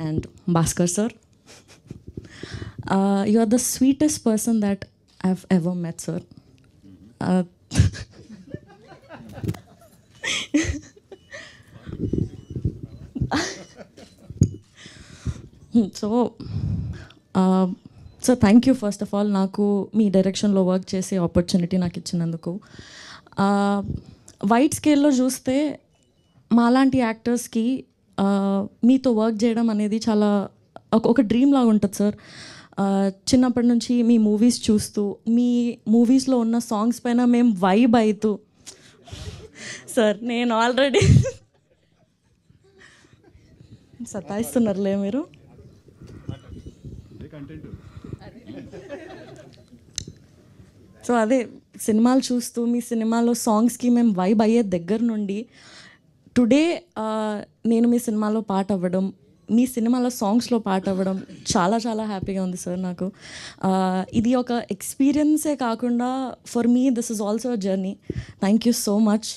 and Bhaskar sir. You are the sweetest person that I've ever met, sir. So so thank you first of all నాకు మీ డైరెక్షన్లో work చేసే opportunity నాకు ఇచ్చినందుకు. Wide స్కేల్లో చూస్తే మాలాంటి యాక్టర్స్కి మీతో వర్క్ చేయడం అనేది చాలా ఒక డ్రీమ్ లాగా ఉంటుంది సార్. చిన్నప్పటి నుంచి మీ మూవీస్ చూస్తూ మీ మూవీస్లో ఉన్న సాంగ్స్ పైన మేము వైబ్ అవుతూ సార్ నేను ఆల్రెడీ సతాయిస్తున్నారులే మీరు. సో అదే సినిమాలు చూస్తూ మీ సినిమాలో సాంగ్స్కి మేము వైబ్ అయ్యే దగ్గర నుండి టుడే నేను మీ సినిమాలో పాట అవ్వడం, మీ సినిమాలో సాంగ్స్లో పాట అవ్వడం చాలా చాలా హ్యాపీగా ఉంది సార్ నాకు. ఇది ఒక ఎక్స్పీరియన్సే కాకుండా for me this is also a journey. Thank you so much.